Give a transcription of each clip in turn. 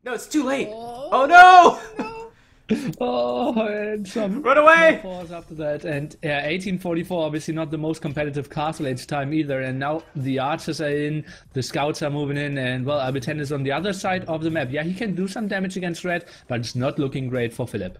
No, it's too late. Oh, Oh no! no. Oh, and some Run more away! force after that. And yeah, 1844, obviously not the most competitive castle age time either. And now the archers are in, the scouts are moving in, and well, Albiten is on the other side of the map. Yeah, he can do some damage against red, but it's not looking great for Philip.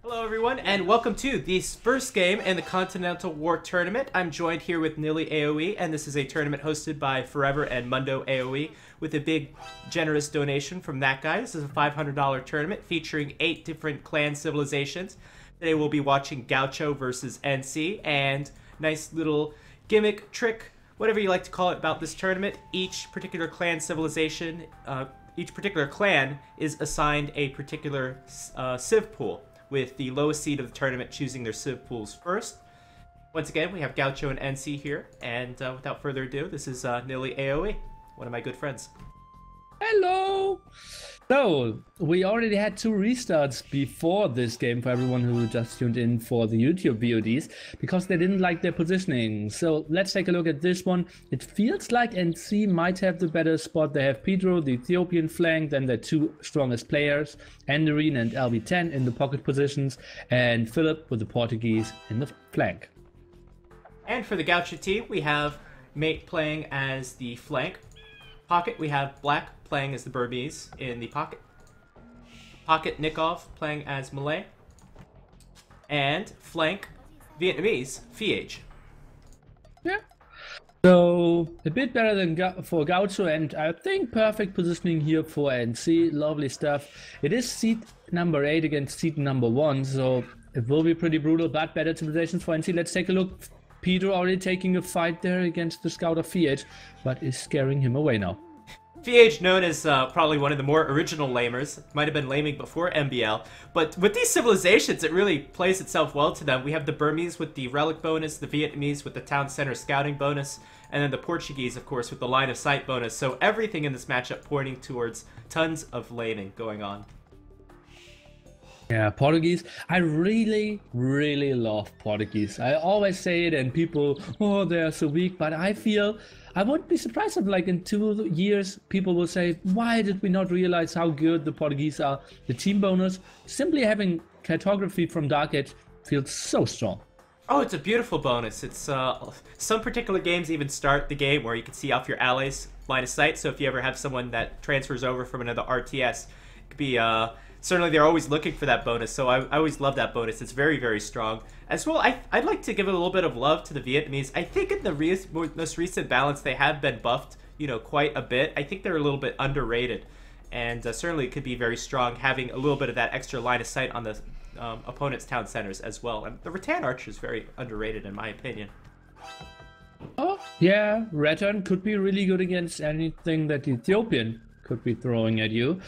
Hello everyone, and welcome to this first game in the Continental War Tournament. I'm joined here with Nilly AoE, and this is a tournament hosted by Forever and Mundo AoE with a big, generous donation from that guy. This is a $500 tournament featuring 8 different clan civilizations. Today we'll be watching Gaucho versus NC, and nice little gimmick, trick, whatever you like to call it about this tournament. Each particular clan civilization, each particular clan is assigned a particular civ pool, with the lowest seed of the tournament choosing their civ pools first. Once again, we have Gaucho and NC here, and without further ado, this is Nilly AoE, one of my good friends. Hello! So, we already had 2 restarts before this game for everyone who just tuned in for the YouTube VODs, because they didn't like their positioning. So, let's take a look at this one. It feels like NC might have the better spot. They have Pedro, the Ethiopian flank, then their 2 strongest players, Enderine and LB10 in the pocket positions, and Philip with the Portuguese in the flank. And for the Gaucho team, we have Mate playing as the flank. Pocket, we have Black playing as the Burmese in the pocket. Pocket Nikov playing as Malay. And flank Vietnamese, Fiage. Yeah. So, a bit better than for Gaucho, and I think perfect positioning here for NC. Lovely stuff. It is seed number 8 against seed number 1, so it will be pretty brutal, but better civilizations for NC. Let's take a look. Pedro already taking a fight there against the scout of Fiage, but is scaring him away now. Fiage, known as probably one of the more original lamers, might have been laming before MBL, but with these civilizations, it really plays itself well to them. We have the Burmese with the relic bonus, the Vietnamese with the town center scouting bonus, and then the Portuguese, of course, with the line of sight bonus. So everything in this matchup pointing towards tons of laming going on. Yeah, Portuguese. I really love Portuguese. I always say it and people, oh, they're so weak, but I feel I wouldn't be surprised if like in 2 years people will say, why did we not realize how good the Portuguese are? The team bonus, simply having cartography from Dark Age feels so strong. Oh, it's a beautiful bonus. It's some particular games even start the game where you can see off your allies' line of sight. So if you ever have someone that transfers over from another RTS, it could be certainly they're always looking for that bonus. So I always love that bonus. It's very strong. As well, I'd like to give a little bit of love to the Vietnamese. I think in the most recent balance they have been buffed, you know, quite a bit. I think they're a little bit underrated, and certainly it could be very strong having a little bit of that extra line of sight on the opponent's town centers as well. And the Rattan Archer is very underrated in my opinion. Oh, yeah, Rattan could be really good against anything that the Ethiopian could be throwing at you.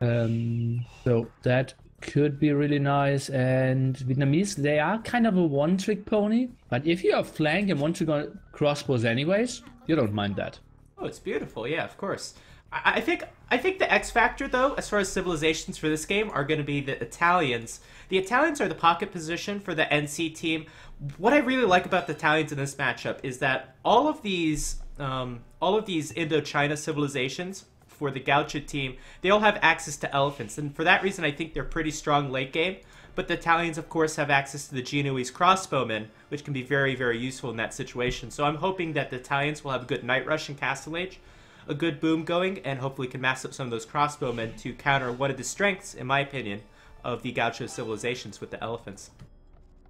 So that could be really nice. And Vietnamese, they are kind of a one-trick pony, but if you have flank and want to go crossbows anyways, you don't mind that. Oh, it's beautiful. Yeah, of course. I think the X factor though, as far as civilizations for this game, are going to be the Italians. The Italians are the pocket position for the NC team. What I really like about the Italians in this matchup is that all of these Indochina civilizations for the Gaucho team, they all have access to elephants, and for that reason I think they're pretty strong late game. But the Italians, of course, have access to the Genoese crossbowmen, which can be very useful in that situation. So I'm hoping that the Italians will have a good Night Rush in Castle Age, a good boom going, and hopefully can mass up some of those crossbowmen to counter one of the strengths, in my opinion, of the Gaucho civilizations with the elephants.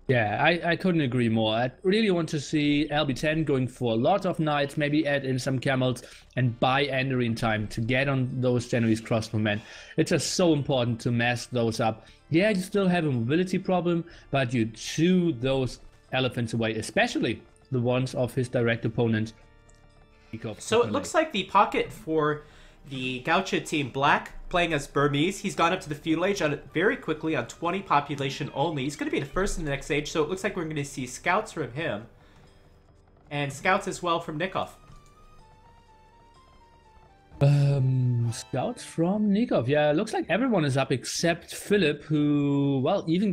Yeah, I couldn't agree more. I really want to see LB10 going for a lot of knights, maybe add in some camels and buy Enderine time to get on those Genoese crossbowmen. It's just so important to mess those up. Yeah, you still have a mobility problem, but you chew those elephants away, especially the ones of his direct opponent. So it looks like the pocket for the Gaucho team, Black, playing as Burmese, he's gone up to the feudal age very quickly on 20 population only. He's going to be the first in the next age, so it looks like we're going to see scouts from him. And scouts as well from Nikov. Scouts from Nikov. Yeah, looks like everyone is up except Philip, who, well, even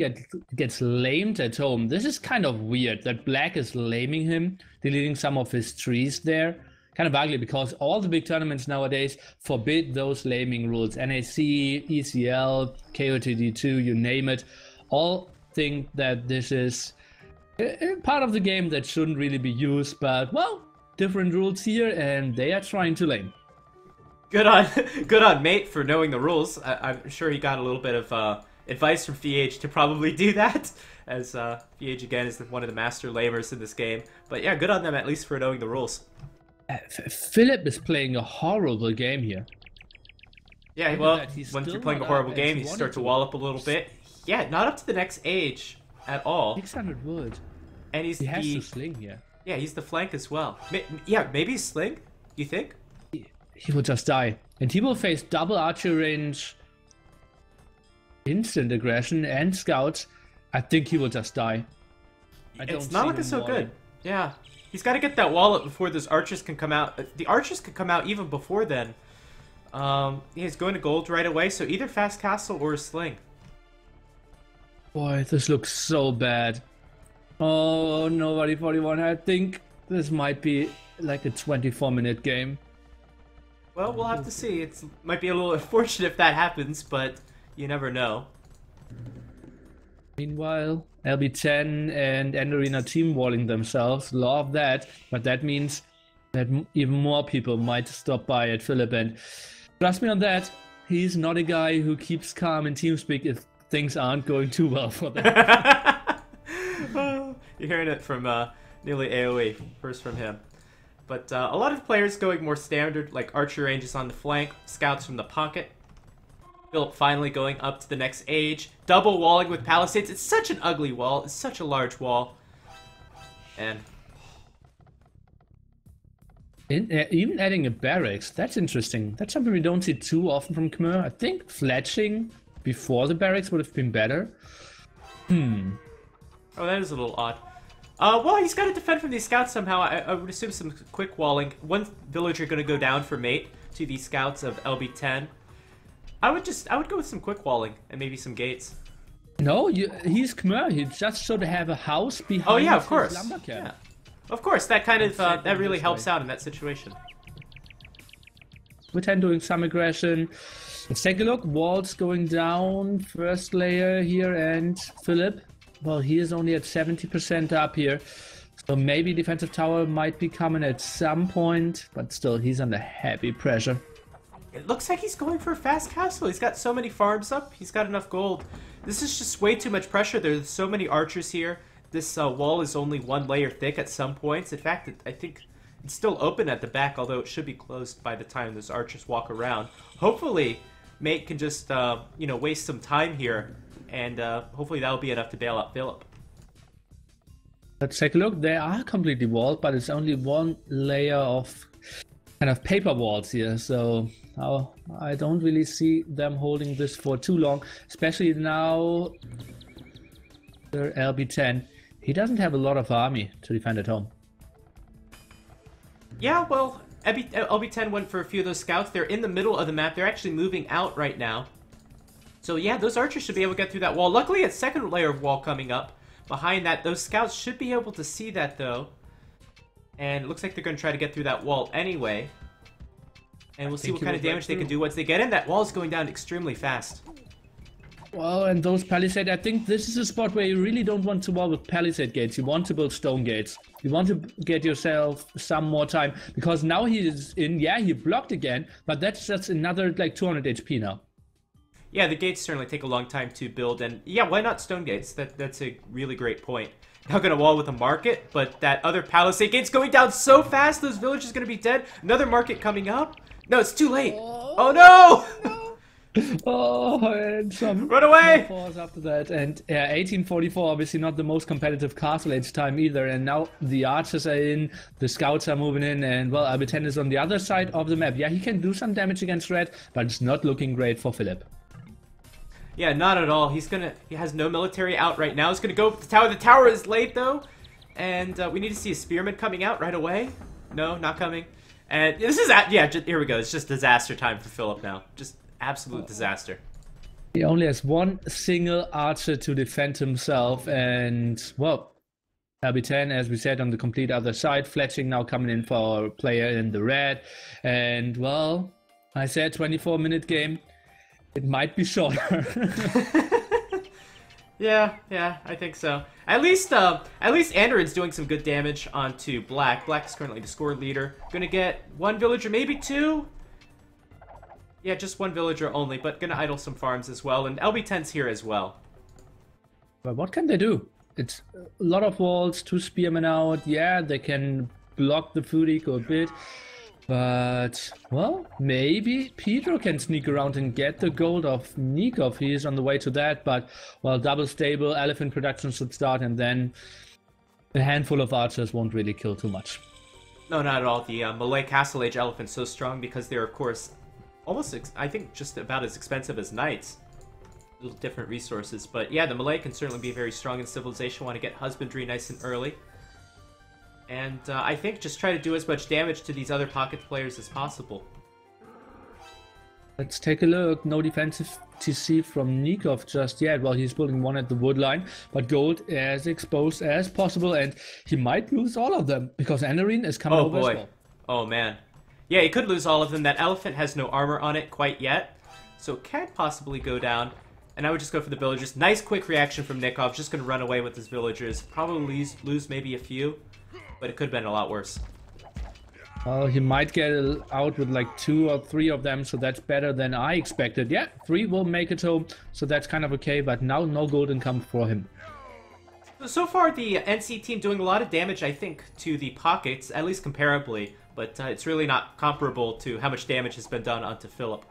gets lamed at home. This is kind of weird that Black is laming him, deleting some of his trees there. kind of ugly because all the big tournaments nowadays forbid those laming rules. NAC, ECL, KOTD2, you name it, all think that this is a part of the game that shouldn't really be used, but well, different rules here, and they are trying to lame. Good on Mate for knowing the rules. I'm sure he got a little bit of advice from FH to probably do that, as FH again is one of the master lamers in this game. But yeah, good on them at least for knowing the rules. Philip is playing a horrible game here. Yeah, well, once you're playing a horrible game, you start to wall up a little bit. Yeah, not up to the next age at all. 600 wood. And he has the sling here. Yeah, he's the flank as well. Yeah, maybe sling, you think? He will just die. And he will face double archer range, instant aggression, and scouts. I think he will just die. It's not looking so good. Yeah. He's got to get that wall up before those archers can come out. The archers could come out even before then. He's going to gold right away, so either fast castle or a sling. Boy, this looks so bad. Oh, nobody 41. I think this might be like a 24-minute game. Well, we'll have to see. It might be a little unfortunate if that happens, but you never know. Meanwhile, LB10 and End Arena team walling themselves. Love that, but that means that even more people might stop by at Philip, and trust me on that, he's not a guy who keeps calm in TeamSpeak if things aren't going too well for them. You're hearing it from nearly AoE, first from him. But a lot of players going more standard, like archer ranges on the flank, scouts from the pocket. Philip finally going up to the next age. Double walling with palisades. It's such an ugly wall. It's such a large wall. And even adding a barracks, that's interesting. That's something we don't see too often from Khmer. I think fletching before the barracks would have been better. Oh, that is a little odd. Well, he's got to defend from these scouts somehow. I would assume some quick walling. One villager going to go down for mate to these scouts of LB10. I would go with some quick walling and maybe some gates. No, he's Khmer. He just should have a house behind. Oh yeah, of course. Yeah. Of course, that kind of that really helps out in that situation. LB10 doing some aggression. Let's take a look. Walls going down. First layer here, and Philip. Well, he is only at 70% up here. So maybe defensive tower might be coming at some point, but still, he's under heavy pressure. It looks like he's going for a fast castle. He's got so many farms up. He's got enough gold. This is just way too much pressure. There's so many archers here. This wall is only one layer thick at some points. In fact, I think it's still open at the back, although it should be closed by the time those archers walk around. Hopefully, Mate can just, waste some time here, and hopefully that'll be enough to bail out Philip. Let's take a look. They are completely walled, but it's only one layer of kind of paper walls here, so I don't really see them holding this for too long, especially now. LB10, he doesn't have a lot of army to defend at home. Yeah, well, LB10 went for a few of those scouts. They're in the middle of the map. They're actually moving out right now. So yeah, those archers should be able to get through that wall. Luckily, a second layer of wall coming up. Behind that, those scouts should be able to see that, though. And it looks like they're going to try to get through that wall anyway. And we'll see what kind of damage they can do once they get in. That wall is going down extremely fast. Well, and those palisade, I think this is a spot where you really don't want to wall with palisade gates. You want to build stone gates. You want to get yourself some more time. Because now he is in, yeah, he blocked again, but that's just another, like, 200 HP now. Yeah, the gates certainly take a long time to build, and yeah, why not stone gates? That's a really great point. Now gonna wall with a market, but that other palisade gate's going down so fast, those villagers are gonna be dead. Another market coming up. No, it's too late. Oh no! Oh, and some run away! Falls after that, and 1844, obviously not the most competitive castle age time either. And now the archers are in, the scouts are moving in, and well, LB10 is on the other side of the map. Yeah, he can do some damage against red, but it's not looking great for Philip. Yeah, not at all. He has no military out right now. He's gonna go with the tower. The tower is late though, and we need to see a spearman coming out right away. No, not coming. And this is here we go. It's just disaster time for Philip now. Just absolute disaster. He only has one single archer to defend himself, and well, LB10, as we said, on the complete other side. Fletching now coming in for a player in the red. And, well, I said 24-minute game. It might be shorter. Yeah, I think so. At least Andrin's doing some good damage onto Black. Black is currently the score leader. Gonna get one villager, maybe two? Yeah, just one villager only, but gonna idle some farms as well. And LB10's here as well. But what can they do? It's a lot of walls, 2 spearmen out. Yeah, they can block the food eco a bit. But, well, maybe Pedro can sneak around and get the gold of Nikov. He is on the way to that, but, well, double stable, elephant production should start, and then a handful of archers won't really kill too much. No, not at all. The Malay Castle Age elephant's so strong because they're, of course, almost, I think, just about as expensive as knights. Little different resources, but yeah, the Malay can certainly be very strong in civilization. Want to get husbandry nice and early. And I think just try to do as much damage to these other pocket players as possible. Let's take a look. No defensive TC from Nikov just yet. Well, he's building one at the wood line, but gold as exposed as possible, and he might lose all of them because Anarine is coming over as well. Oh man. Yeah, he could lose all of them. That elephant has no armor on it quite yet, so it can't possibly go down. And I would just go for the villagers. Nice quick reaction from Nikov. Just going to run away with his villagers. Probably lose maybe a few, but it could have been a lot worse. Well, he might get out with like 2 or 3 of them, so that's better than I expected. Yeah, 3 will make it home, so that's kind of okay, but now no gold income for him. So far, the NC team doing a lot of damage, I think, to the pockets, at least comparably, but it's really not comparable to how much damage has been done onto Philip.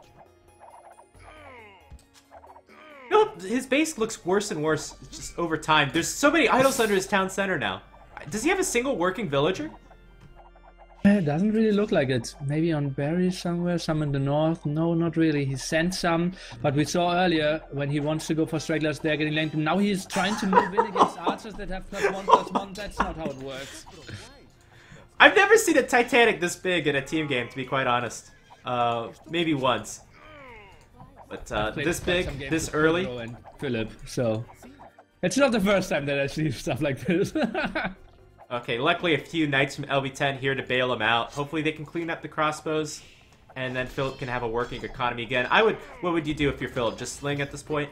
No, his base looks worse and worse just over time. There's so many idols under his town center now. Does he have a single working villager? It doesn't really look like it. Maybe on berries somewhere, some in the north. No, not really. He sent some, but we saw earlier when he wants to go for stragglers, they're getting linked. Now he's trying to move in against archers that have +1/+1. That's not how it works. I've never seen a Titanic this big in a team game, to be quite honest. Maybe once. But this big, this early. And Philip, so it's not the first time that I see stuff like this. Okay, luckily a few knights from LB10 here to bail him out. Hopefully they can clean up the crossbows, and then Philip can have a working economy again. What would you do if you're Philip? Just sling at this point?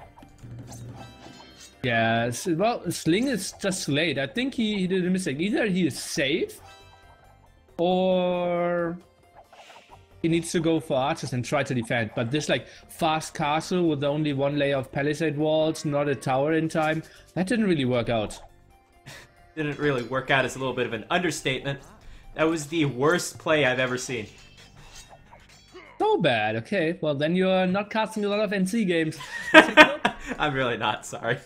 Yeah, well, sling is just late. I think he did a mistake. Either he is safe, or he needs to go for archers and try to defend. But this like fast castle with only 1 layer of palisade walls, not a tower in time, that didn't really work out. Didn't really work out is a little bit of an understatement. That was the worst play I've ever seen. So bad. Okay, well then you're not casting a lot of NC games. I'm really not, sorry.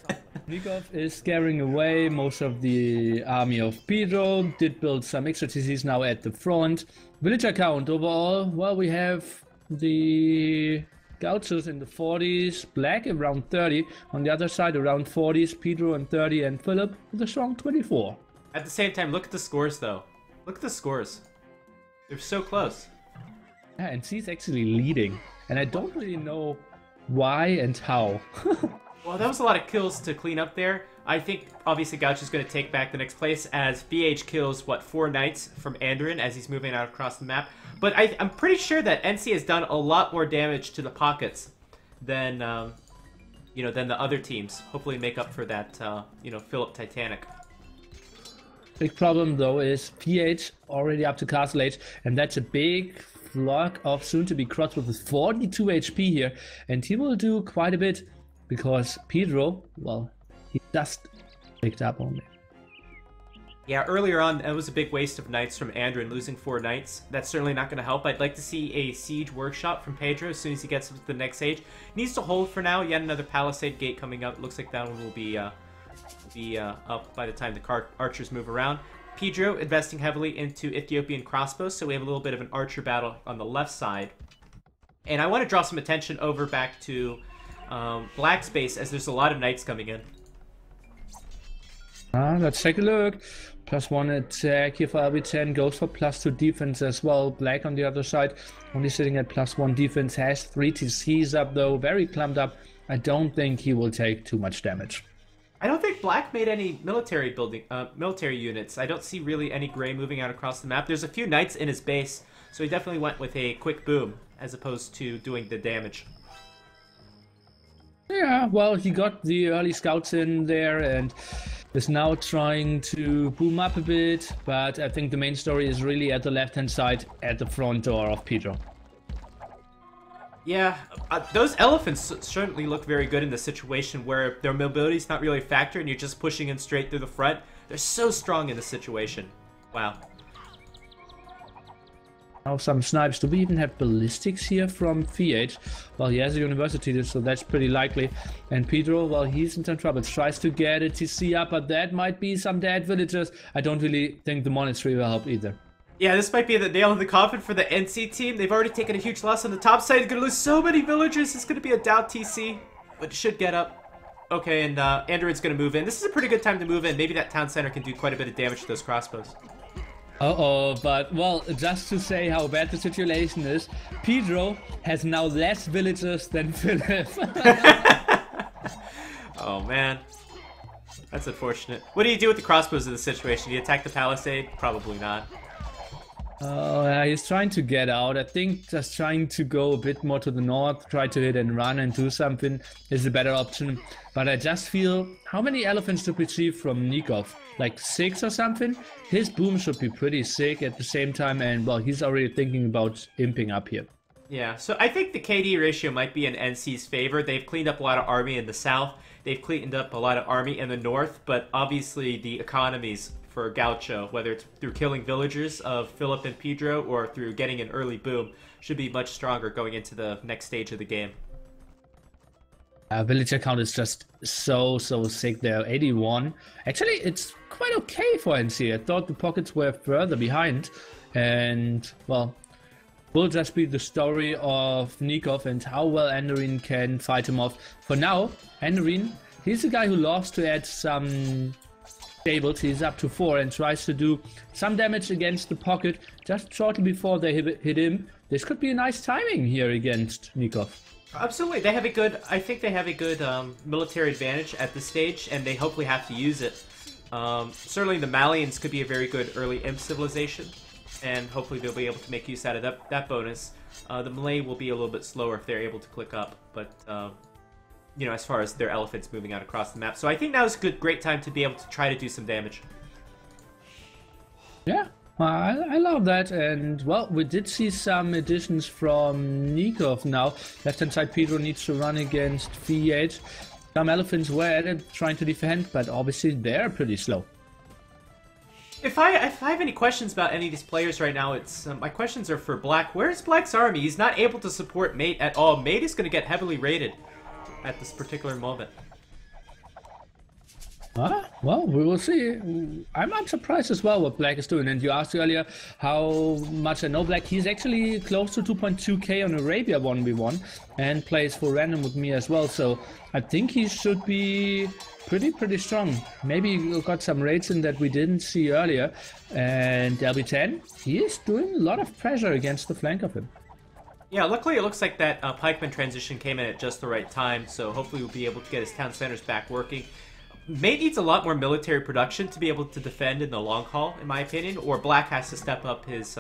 Nikov is scaring away most of the army of Pedro. Did build some extra TCs now at the front. Villager count overall, well, we have the Gauchos in the 40s, Black around 30, on the other side around 40s, Pedro and 30, and Philip with a strong 24. At the same time, look at the scores though. Look at the scores. They're so close. Yeah, and she's actually leading, and I don't really know why and how. Well, that was a lot of kills to clean up there. I think, obviously, Gaucho's going to take back the next place as BH kills, what, 4 knights from Andrin as he's moving out across the map. But I'm pretty sure that NC has done a lot more damage to the pockets than, than the other teams. Hopefully make up for that, Philip Titanic. Big problem, though, is PH already up to Castle Age, and that's a big flock of soon-to-be crots with 42 HP here. And he will do quite a bit, because Pedro, well, he just picked up only. Yeah, earlier on, that was a big waste of knights from Andrin, losing 4 knights. That's certainly not going to help. I'd like to see a siege workshop from Pedro as soon as he gets to the next stage. Needs to hold for now. Yet another palisade gate coming up. Looks like that one will be up by the time the archers move around. Pedro investing heavily into Ethiopian crossbows, so we have a little bit of an archer battle on the left side. And I want to draw some attention over back to Black's base, as there's a lot of knights coming in. Let's take a look. +1 attack here for LB10, goes for +2 defense as well. Black on the other side, only sitting at +1 defense, has 3 TCs up though, very clumped up. I don't think he will take too much damage. I don't think Black made any military units. I don't see really any gray moving out across the map. There's a few knights in his base, so he definitely went with a quick boom as opposed to doing the damage. Yeah, well, he got the early scouts in there and is now trying to boom up a bit, but I think the main story is really at the left-hand side, at the front door of Pedro. Yeah, those elephants certainly look very good in the situation where their mobility is not really a factor and you're just pushing in straight through the front. They're so strong in this situation. Wow. Now some snipes. Do we even have ballistics here from VH? Well, he has a university, so that's pretty likely. And Pedro, well, he's in some trouble. Tries to get a TC up, but that might be some dead villagers. I don't really think the monastery will help either. Yeah, this might be the nail in the coffin for the NC team. They've already taken a huge loss on the top side. They're going to lose so many villagers. It's going to be a down TC, but it should get up. Okay, and Android's going to move in. This is a pretty good time to move in. Maybe that town center can do quite a bit of damage to those crossbows. Uh-oh, but, well, just to say how bad the situation is, Pedro has now less villagers than Philip. Oh, man. That's unfortunate. What do you do with the crossbows in this situation? Do you attack the palisade? Probably not. He's trying to get out. I think just trying to go a bit more to the north, try to hit and run and do something is a better option. But I just feel, how many elephants did we see from Nikov? Like 6 or something? His boom should be pretty sick at the same time, and well, he's already thinking about imping up here. Yeah, so I think the KD ratio might be in NC's favor. They've cleaned up a lot of army in the south. They've cleaned up a lot of army in the north, but obviously the economies for Gaucho, whether it's through killing villagers of Philip and Pedro or through getting an early boom, should be much stronger going into the next stage of the game. Villager count is just so sick there, 81. Actually, it's quite okay for NC. I thought the pockets were further behind, and well, will just be the story of Nikov and how well Enderin can fight him off. For now, Enderin, he's the guy who loves to add some stables. He's up to 4 and tries to do some damage against the pocket just shortly before they hit him. This could be a nice timing here against Nikov. Absolutely, they have a good. I think they have a good military advantage at this stage, and they hopefully have to use it. Certainly, the Malians could be a very good early imp civilization, and hopefully they'll be able to make use out of that bonus. The Malay will be a little bit slower if they're able to click up, but you know, as far as their elephants moving out across the map, so I think now is a great time to be able to try to do some damage. Yeah. I love that, and well, we did see some additions from Nikov now. Left-hand side, Pedro needs to run against VH. Some elephants were at it, trying to defend, but obviously they're pretty slow. If I have any questions about any of these players right now, it's my questions are for Black. Where's Black's army? He's not able to support Mate at all. Mate is going to get heavily raided at this particular moment. Well, we will see. I'm surprised as well what Black is doing. And you asked earlier how much I know Black. He's actually close to 2.2k on Arabia 1v1 and plays for random with me as well. So I think he should be pretty strong. Maybe he got some raids in that we didn't see earlier. And LB10, he is doing a lot of pressure against the flank of him. Yeah, luckily it looks like that pikeman transition came in at just the right time. So hopefully we'll be able to get his town centers back working. Mate needs a lot more military production to be able to defend in the long haul, in my opinion, or Black has to step up his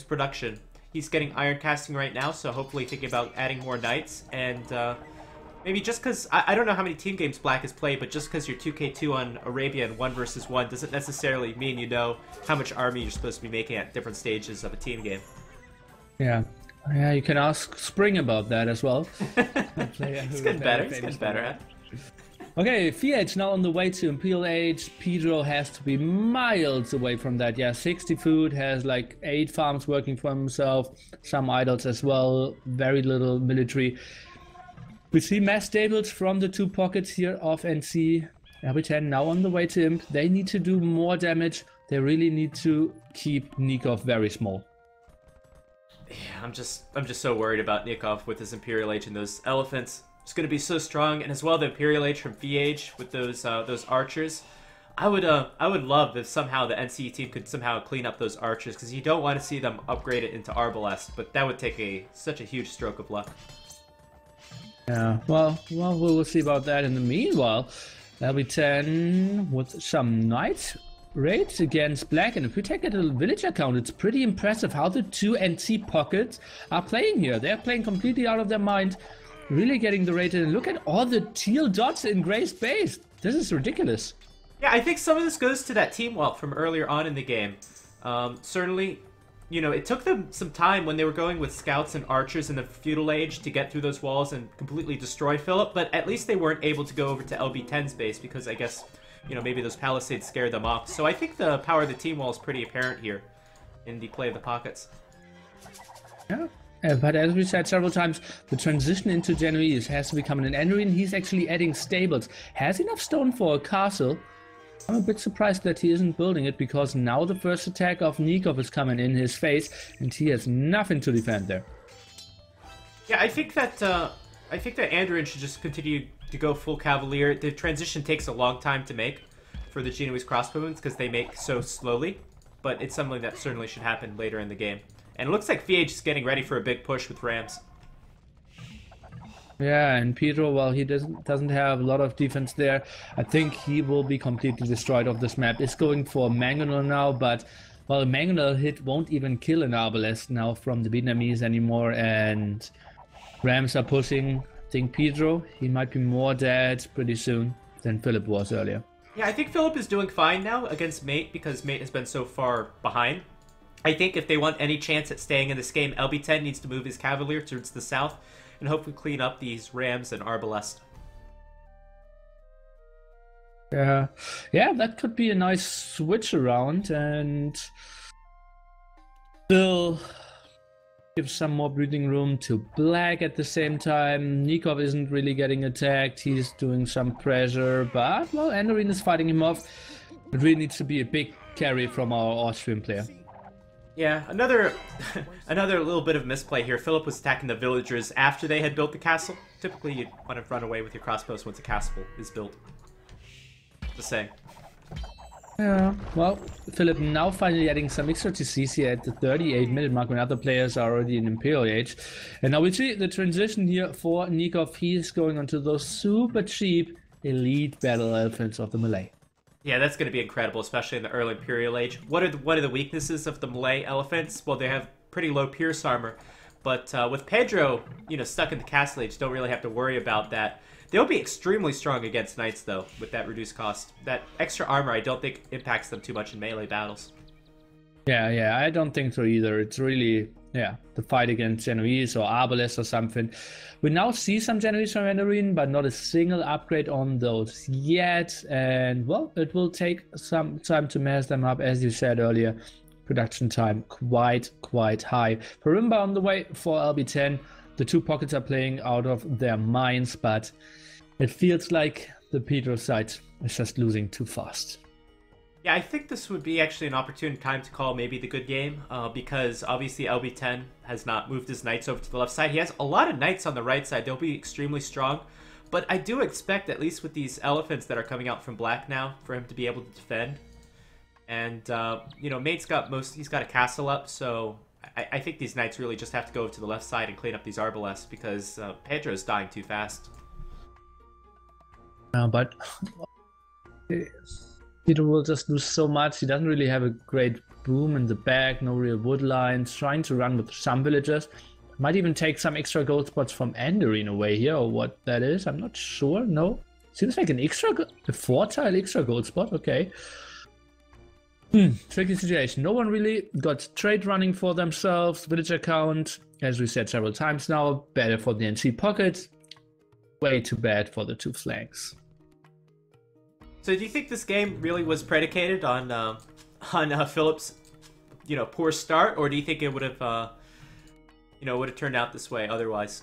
production. He's getting iron casting right now, so hopefully thinking about adding more knights, and maybe just because, I don't know how many team games Black has played, but just because you're 2k2 on Arabia and 1 versus 1 doesn't necessarily mean you know how much army you're supposed to be making at different stages of a team game. Yeah, you can ask Spring about that as well. It's getting better, huh? Okay, VH now on the way to Imperial Age. Pedro has to be miles away from that. Yeah, 60 food, has like 8 farms working for himself, some idols as well, very little military. We see mass stables from the 2 pockets here of NC. LB10 now on the way to Imp. They need to do more damage. They really need to keep Nikov very small. Yeah, I'm just so worried about Nikov with his Imperial Age and those elephants. It's going to be so strong, and as well the Imperial Age from VH with those archers. I would love if somehow the NCE team could somehow clean up those archers, because you don't want to see them upgrade it into Arbalest, but that would take such a huge stroke of luck. Yeah, well, we'll see about that. In the meanwhile, LB10 with some knight raids against black, and if we take it a villager count, it's pretty impressive how the two NC pockets are playing here. They're playing completely out of their mind, really getting the raid in. And look at all the teal dots in Gray's base. This is ridiculous. Yeah, I think some of this goes to that team welt from earlier on in the game. Certainly, you know, it took them some time when they were going with scouts and archers in the feudal age to get through those walls and completely destroy Philip, but at least they weren't able to go over to LB10's base because I guess, you know, maybe those palisades scared them off. So I think the power of the team wall is pretty apparent here in the play of the pockets. Yeah. But as we said several times, the transition into Genoese has to become an Enderine. He's actually adding stables. Has enough stone for a castle. I'm a bit surprised that he isn't building it, because now the first attack of Nikov is coming in his face, and he has nothing to defend there. Yeah, I think that Anduin should just continue to go full Cavalier. The transition takes a long time to make for the Genoese crossbowmen because they make so slowly, but it's something that certainly should happen later in the game. And it looks like VH is getting ready for a big push with Rams. Yeah, and Pedro, well, he doesn't have a lot of defense there. I think he will be completely destroyed off this map. It's going for Mangonel now, but, well, a Mangonel hit won't even kill an Arbalest now from the Vietnamese anymore, and Rams are pushing. I think Pedro, he might be more dead pretty soon than Philip was earlier. Yeah, I think Philip is doing fine now against Mate because Mate has been so far behind. I think if they want any chance at staying in this game, LB10 needs to move his Cavalier towards the south and hopefully clean up these Rams and Arbalest. Yeah, that could be a nice switch around and still give some more breathing room to black at the same time. Nikov isn't really getting attacked. He's doing some pressure, but, well, Andorin is fighting him off. It really needs to be a big carry from our Austrian player. Yeah, another little bit of misplay here. Philip was attacking the villagers after they had built the castle. Typically, you'd want to run away with your crossbows once a castle is built. Just saying. Yeah, well, Philip now finally adding some extra TCs here at the 38-minute mark when other players are already in Imperial Age. And now we see the transition here for Nikov. He's going onto those super cheap elite battle elephants of the Malay. Yeah, that's going to be incredible, especially in the early Imperial Age. What are the weaknesses of the Malay elephants? Well, they have pretty low pierce armor, but with Pedro, you know, stuck in the Castle Age, don't really have to worry about that. They'll be extremely strong against knights, though, with that reduced cost. That extra armor, I don't think impacts them too much in melee battles. Yeah, I don't think so either. It's really, the fight against Genoese or Arbalest or something. We now see some Genoese from Enderine, but not a single upgrade on those yet. And, well, it will take some time to mess them up, as you said earlier. Production time quite high. Farimba on the way for LB10. The two pockets are playing out of their minds, but it feels like the Pedro side is just losing too fast. Yeah, I think this would be actually an opportune time to call maybe the good game, because obviously LB10 has not moved his knights over to the left side. He has a lot of knights on the right side. They'll be extremely strong, but I do expect, at least with these elephants that are coming out from black now, for him to be able to defend. And, you know, Mate's got he's got a castle up, so I think these knights really just have to go over to the left side and clean up these Arbalests, because Pedro's dying too fast. But Pedro will just lose so much. He doesn't really have a great boom in the back, no real wood lines, trying to run with some villagers. Might even take some extra gold spots from Enderine away here, or what that is. I'm not sure. No. Seems like a 4-tile extra gold spot. Okay. Tricky situation. No one really got trade running for themselves. Villager count, as we said several times now, better for the NC pocket. Way too bad for the two flanks. So do you think this game really was predicated on Philip's, you know, poor start, or do you think it would have, you know, would have turned out this way otherwise?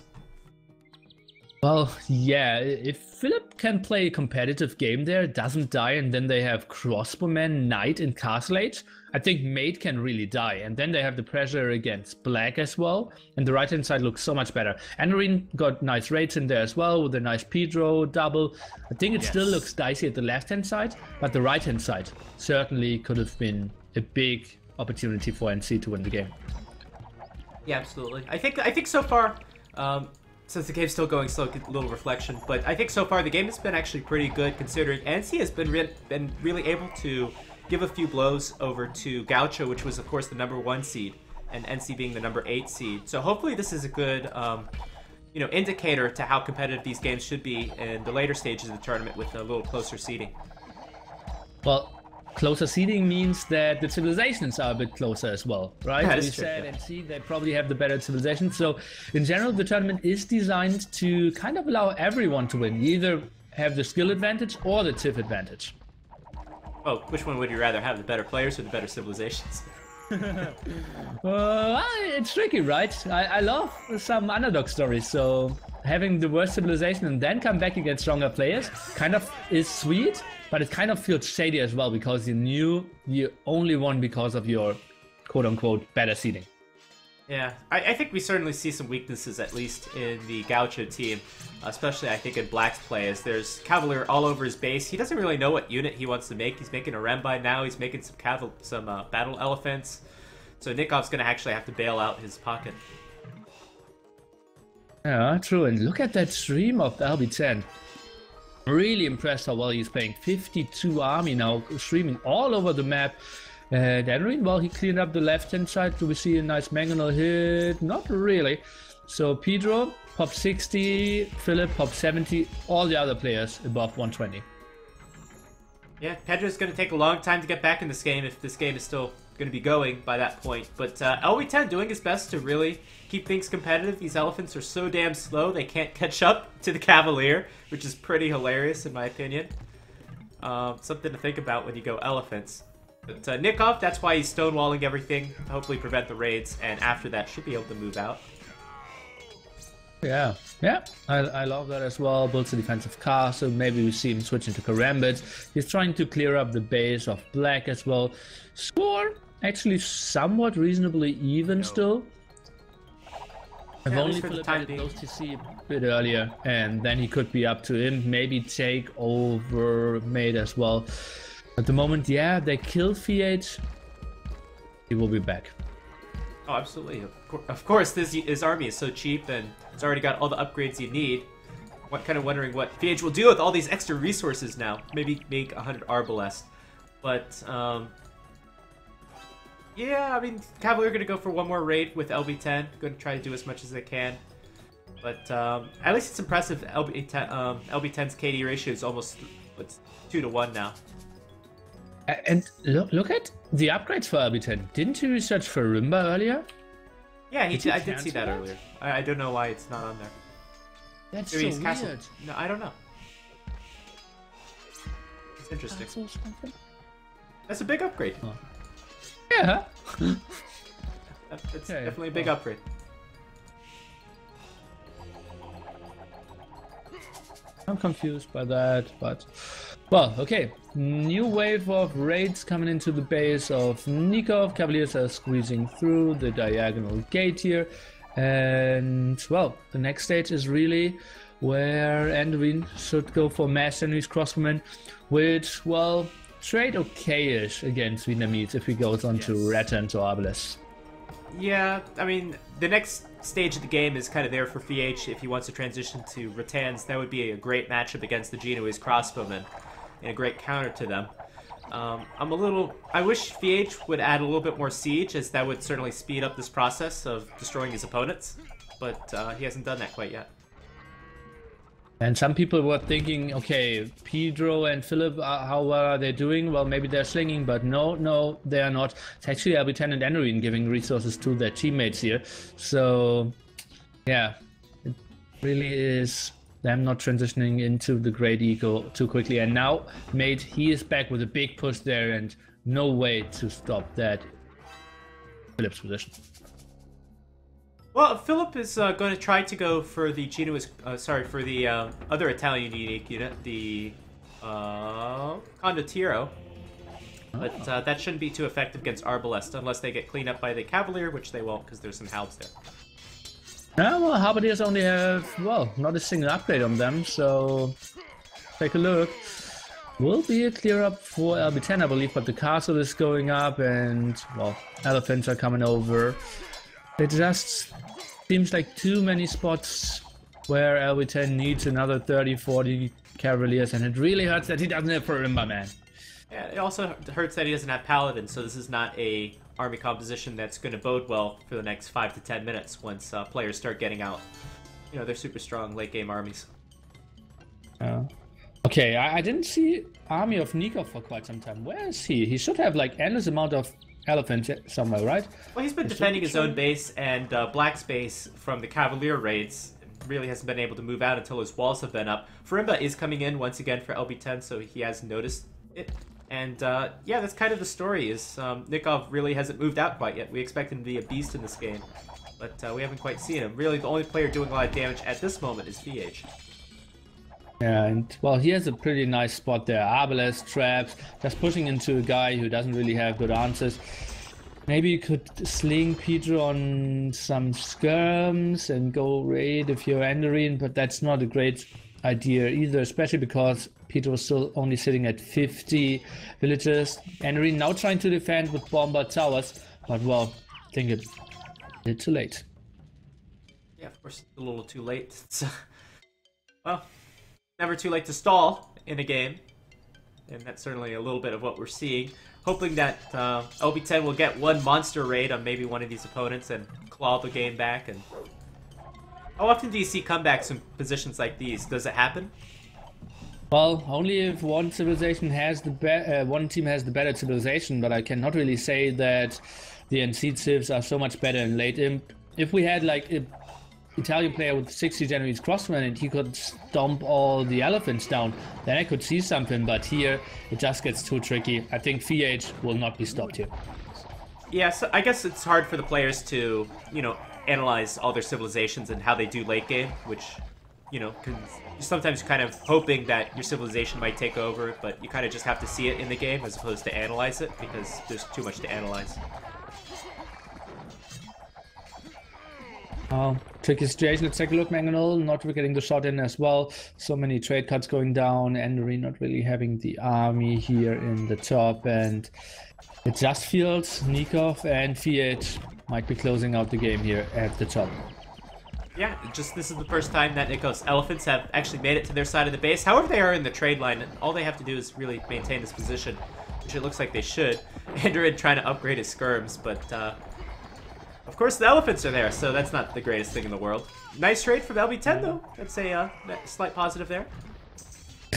Well, yeah, if Philip can play a competitive game there, doesn't die, and then they have Crossbowman, Knight, and Castle Age, I think Mate can really die. And then they have the pressure against Black as well, and the right-hand side looks so much better. Enderine got nice raids in there as well, with a nice Pedro double. I think it still looks dicey at the left-hand side, but the right-hand side certainly could have been a big opportunity for NC to win the game. Yeah, absolutely. I think so far, since the game's still going slow, get a little reflection. But I think so far the game has been actually pretty good, considering NC has been really able to give a few blows over to Gaucho, which was of course the #1 seed, and NC being the #8 seed. So hopefully this is a good indicator to how competitive these games should be in the later stages of the tournament with a little closer seeding. Well, closer seeding means that the civilizations are a bit closer as well, right? That We is true, said yeah. NC, they probably have the better civilization. So in general, the tournament is designed to kind of allow everyone to win. You either have the skill advantage or the TIF advantage. Oh, which one would you rather have, the better players or the better civilizations? It's tricky, right? I love some underdog stories, so having the worst civilization and then come back against stronger players kind of is sweet, but it kind of feels shady as well because you knew you only won because of your quote-unquote better seeding. Yeah, I think we certainly see some weaknesses, at least in the Gaucho team, especially I think in Black's play, as there's Cavalier all over his base. He doesn't really know what unit he wants to make. He's making a Rembi now, he's making some battle elephants, so Nikov's going to actually have to bail out his pocket. Yeah, true, and look at that stream of LB10. Really impressed how well he's playing. 52 army now, streaming all over the map. Henry, well, he cleaned up the left-hand side. Do we see a nice mangonel hit? Not really. So Pedro, pop 60, Philip, pop 70, all the other players above 120. Yeah, Pedro's going to take a long time to get back in this game if this game is still going to be going by that point. But LB10 doing his best to really keep things competitive. These elephants are so damn slow, they can't catch up to the Cavalier, which is pretty hilarious in my opinion. Something to think about when you go elephants. But Nikov, that's why he's stonewalling everything, to hopefully prevent the raids, and after that should be able to move out. Yeah, I love that as well. Builds a defensive castle. Maybe we see him switching to Karambit. He's trying to clear up the base of Black as well. Score actually somewhat reasonably even still. I've only Philip those TC a bit earlier, and then he could be up to him. Maybe take over Mate as well. At the moment, yeah, they kill Fiat. He will be back. Oh, absolutely. Of course, his army is so cheap, and it's already got all the upgrades you need. Kind of wondering what Fiat will do with all these extra resources now. Maybe make 100 Arbalest. But, yeah, I mean, Cavalier going to go for one more raid with LB10. Going to try to do as much as they can. But at least it's impressive. LB10's KD ratio is almost 2 to 1 now. And look at the upgrades for LB10. Didn't you research for Rimba earlier? Yeah, I did see that earlier. I don't know why it's not on there. That's Maybe so his weird. castle. No, I don't know. It's interesting. That's a big upgrade. Oh. Yeah. That's definitely a big upgrade. I'm confused by that, but... Well, okay. New wave of raids coming into the base of Nikov. Cavaliers are squeezing through the diagonal gate here. And, well, the next stage is really where Anduin should go for mass enemies crossbowmen, which, well, trade okay-ish against Vietnamese if he goes on to Ratans or Arbalest. Yeah, I mean, the next stage of the game is kind of there for FH if he wants to transition to Ratans. That would be a great matchup against the Genoese crossbowmen and a great counter to them. I wish FH would add a little bit more siege, as that would certainly speed up this process of destroying his opponents, but he hasn't done that quite yet. And some people were thinking, okay, Pedro and Philip, how well are they doing? Well, maybe they're slinging, but no, they are not. It's actually LB10 and Enarine giving resources to their teammates here. So, yeah, it really is them not transitioning into the Great Eagle too quickly. And now, Mate, he is back with a big push there, and no way to stop that Philip's position. Well, Philip is going to try to go for the Genoese, for the other Italian unique unit, the Condottiero. But that shouldn't be too effective against Arbalest unless they get cleaned up by the Cavalier, which they won't because there's some Halbs there. Yeah, well, Halberdiers only have, well, not a single upgrade on them, so take a look. Will be a clear up for LB10, I believe, but the castle is going up and, well, elephants are coming over. It just seems like too many spots where LB10 needs another 30-40 Cavaliers, and it really hurts that he doesn't have Marimba, man. Yeah, it also hurts that he doesn't have Paladin, so this is not a army composition that's going to bode well for the next 5 to 10 minutes once players start getting out, you know, their super strong late game armies. Okay, I didn't see army of Nikov for quite some time. Where is he? He should have like endless amount of elephants somewhere, right? Well, he's been defending his own base, and Black's base from the Cavalier raids really hasn't been able to move out until his walls have been up. Farimba is coming in once again for LB10, so he has noticed it. And yeah, that's kind of the story, is Nikov really hasn't moved out quite yet. We expect him to be a beast in this game, but we haven't quite seen him. Really, the only player doing a lot of damage at this moment is VH. Yeah, and well, he has a pretty nice spot there. Arbalest, traps, just pushing into a guy who doesn't really have good answers. Maybe you could sling Peter on some skirms and go raid if you're Enderine, but that's not a great idea either, especially because Peter was still only sitting at 50 villagers. Enderine now trying to defend with Bomber Towers, but well, I think it's a bit too late. Yeah, of course, a little too late. It's, well, never too late to stall in a game, and that's certainly a little bit of what we're seeing. Hoping that LB10 will get one monster raid on maybe one of these opponents and claw the game back. And how often do you see comebacks in positions like these? Does it happen? Well, only if one civilization has the one team has the better civilization, but I cannot really say that the NC civs are so much better in late imp. If we had like a Italian player with 60 Genoese crossmen and he could stomp all the elephants down, then I could see something, but here it just gets too tricky. I think VH will not be stopped here. Yeah, so I guess it's hard for the players to, you know, analyze all their civilizations and how they do late game, which, you know, can sometimes kind of hoping that your civilization might take over, but you kind of just have to see it in the game as opposed to analyze it because there's too much to analyze. Tricky situation. Let's take a look. Mangonel not getting the shot in as well. So many trade cuts going down. Endery not really having the army here in the top. And it just feels Nikov and VH might be closing out the game here at the top. Yeah, just this is the first time that Nikov's elephants have actually made it to their side of the base. However, they are in the trade line, and all they have to do is really maintain this position, which it looks like they should. Enderin trying to upgrade his skirms, but of course, the elephants are there, so that's not the greatest thing in the world. Nice trade from LB10, though. That's a slight positive there.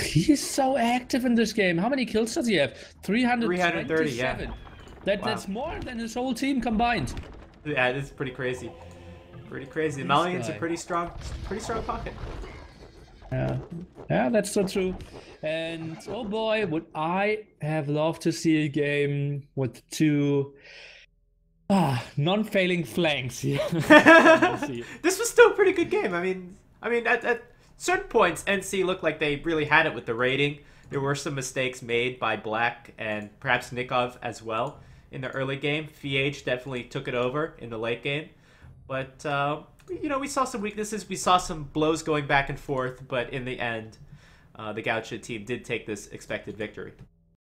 He's so active in this game. How many kills does he have? 330, yeah. That's more than his whole team combined. Yeah, it is pretty crazy. Pretty crazy. The Malian's a pretty strong pocket. Yeah, that's so true. And oh boy, would I have loved to see a game with two non-failing flanks here. This was still a pretty good game. I mean, at certain points, NC looked like they really had it with the raiding. There were some mistakes made by Black and perhaps Nikov as well in the early game. VH definitely took it over in the late game. But, you know, we saw some weaknesses. We saw some blows going back and forth. But in the end, the Gaucho team did take this expected victory.